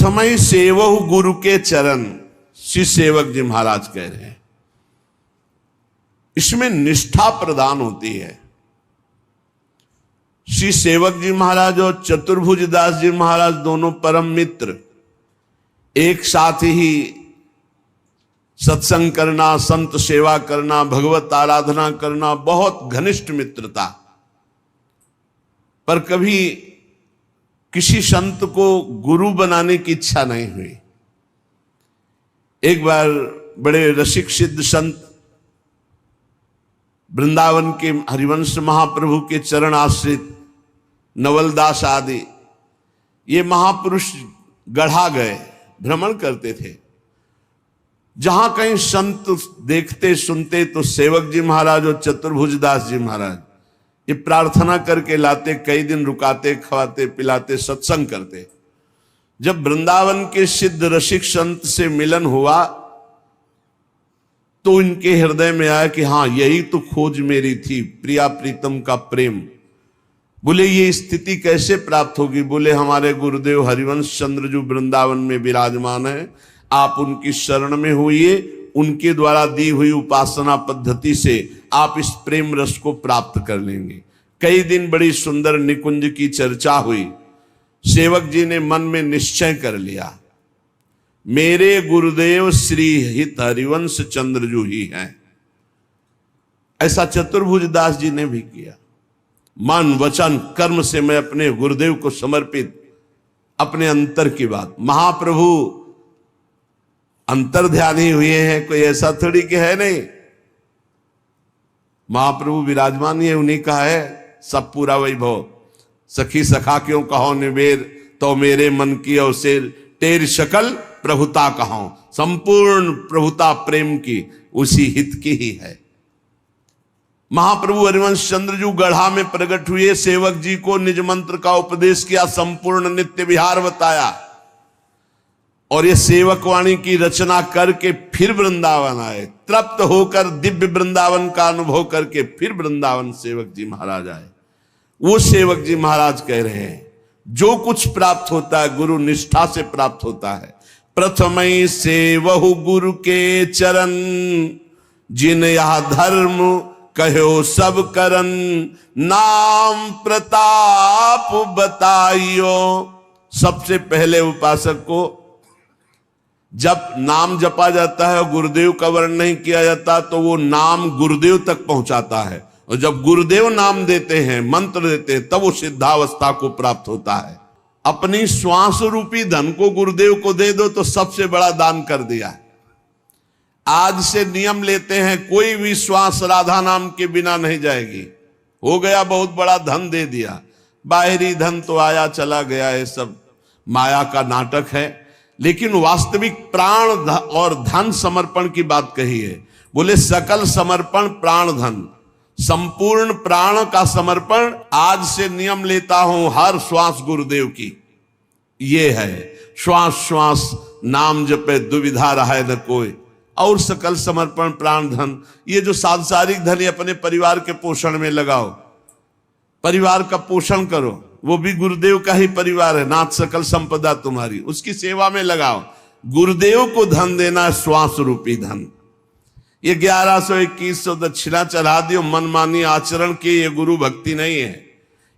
प्रथम ही सेवहु गुरु के चरण, श्री सेवक जी महाराज कह रहे हैं। इसमें निष्ठा प्रदान होती है। श्री सेवक जी महाराज और चतुर्भुज दास जी महाराज दोनों परम मित्र, एक साथ ही सत्संग करना, संत सेवा करना, भगवत आराधना करना, बहुत घनिष्ठ मित्रता। पर कभी किसी संत को गुरु बनाने की इच्छा नहीं हुई। एक बार बड़े रसिक सिद्ध संत वृंदावन के हरिवंश महाप्रभु के चरण आश्रित नवलदास आदि ये महापुरुष गढ़ा गए, भ्रमण करते थे। जहां कहीं संत देखते सुनते तो सेवक जी महाराज और चतुर्भुज दास जी महाराज ये प्रार्थना करके लाते, कई दिन रुकाते, खवाते पिलाते, सत्संग करते। जब वृंदावन के सिद्ध रसिक संत से मिलन हुआ तो इनके हृदय में आया कि हाँ, यही तो खोज मेरी थी, प्रिया प्रीतम का प्रेम। बोले ये स्थिति कैसे प्राप्त होगी? बोले हमारे गुरुदेव हरिवंश चंद्र जो वृंदावन में विराजमान है, आप उनकी शरण में होइए, उनके द्वारा दी हुई उपासना पद्धति से आप इस प्रेम रस को प्राप्त कर लेंगे। कई दिन बड़ी सुंदर निकुंज की चर्चा हुई। सेवक जी ने मन में निश्चय कर लिया, मेरे गुरुदेव श्री हित हरिवंश चंद्रजू ही हैं। ऐसा चतुर्भुज दास जी ने भी किया। मन वचन कर्म से मैं अपने गुरुदेव को समर्पित, अपने अंतर की बात। महाप्रभु अंतर ध्यानी हुए हैं, कोई ऐसा थोड़ी कि है नहीं। महाप्रभु विराजमान है, उन्हीं का है सब पूरा वैभव। सखी सखा क्यों कहो निवेर, तो मेरे मन की अवसेर, तेरी शकल प्रभुता कहो। संपूर्ण प्रभुता प्रेम की उसी हित की ही है। महाप्रभु हरिवंश चंद्रजू गढ़ा में प्रकट हुए, सेवक जी को निज मंत्र का उपदेश किया, संपूर्ण नित्य विहार बताया, और ये सेवक वाणी की रचना करके फिर वृंदावन आए। तृप्त होकर दिव्य वृंदावन का अनुभव करके फिर वृंदावन सेवक जी महाराज आए। वो सेवक जी महाराज कह रहे हैं, जो कुछ प्राप्त होता है गुरु निष्ठा से प्राप्त होता है। प्रथमई सेवहु गुरु के चरण, जिन यह धर्म कहो सब करन, नाम प्रताप बताइयो। सबसे पहले उपासक को जब नाम जपा जाता है और गुरुदेव का वर्ण नहीं किया जाता तो वो नाम गुरुदेव तक पहुंचाता है, और जब गुरुदेव नाम देते हैं, मंत्र देते हैं, तब वो सिद्धावस्था को प्राप्त होता है। अपनी श्वास रूपी धन को गुरुदेव को दे दो तो सबसे बड़ा दान कर दिया है। आज से नियम लेते हैं, कोई भी श्वास राधा नाम के बिना नहीं जाएगी। हो गया, बहुत बड़ा धन दे दिया। बाहरी धन तो आया चला गया, ये सब माया का नाटक है। लेकिन वास्तविक प्राण और धन समर्पण की बात कही है। बोले सकल समर्पण प्राण धन, संपूर्ण प्राण का समर्पण। आज से नियम लेता हूं हर श्वास गुरुदेव की। ये है श्वास श्वास नाम जपे दुविधा रहे न कोई, और सकल समर्पण प्राण धन। ये जो सांसारिक धन अपने परिवार के पोषण में लगाओ, परिवार का पोषण करो, वो भी गुरुदेव का ही परिवार है। नाथ सकल संपदा तुम्हारी, उसकी सेवा में लगाओ। गुरुदेव को धन देना है, श्वास रूपी धन। ये 1100-2100 दक्षिणा चढ़ा दियो, मनमानी आचरण की ये गुरु भक्ति नहीं है।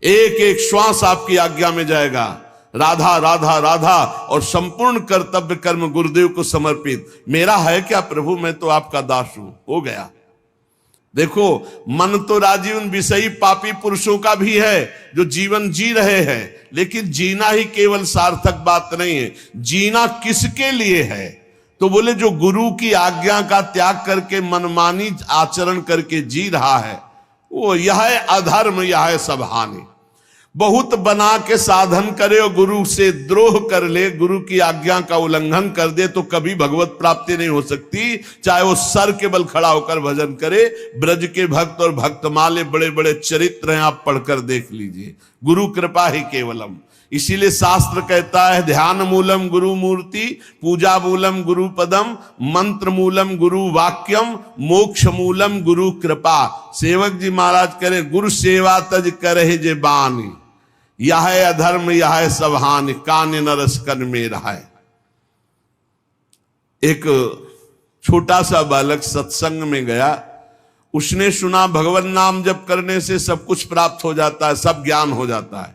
एक एक श्वास आपकी आज्ञा में जाएगा, राधा राधा राधा, और संपूर्ण कर्तव्य कर्म गुरुदेव को समर्पित। मेरा है क्या प्रभु, मैं तो आपका दास हूं, हो गया। देखो, मन तो राजी उन विषयी पापी पुरुषों का भी है जो जीवन जी रहे हैं, लेकिन जीना ही केवल सार्थक बात नहीं है। जीना किसके लिए है? तो बोले जो गुरु की आज्ञा का त्याग करके मनमानी आचरण करके जी रहा है, वो यह है अधर्म, यह है सब हानि। बहुत बना के साधन करे और गुरु से द्रोह कर ले, गुरु की आज्ञा का उल्लंघन कर दे, तो कभी भगवत प्राप्ति नहीं हो सकती। चाहे वो सर के बल खड़ा होकर भजन करे। ब्रज के भक्त और भक्तमाले बड़े बड़े चरित्र हैं, आप पढ़कर देख लीजिए। गुरु कृपा ही केवलम। इसीलिए शास्त्र कहता है, ध्यान मूलम गुरु मूर्ति, पूजा मूलम गुरु पदम, मंत्र मूलम गुरु वाक्यम, मोक्ष मूलम गुरु कृपा। सेवक जी महाराज करे, गुरु सेवा तज करे जे बानी, यह है अधर्म, यह है सब हानि, कान नरस कन में रहा है। एक छोटा सा बालक सत्संग में गया, उसने सुना भगवान नाम जप करने से सब कुछ प्राप्त हो जाता है, सब ज्ञान हो जाता है।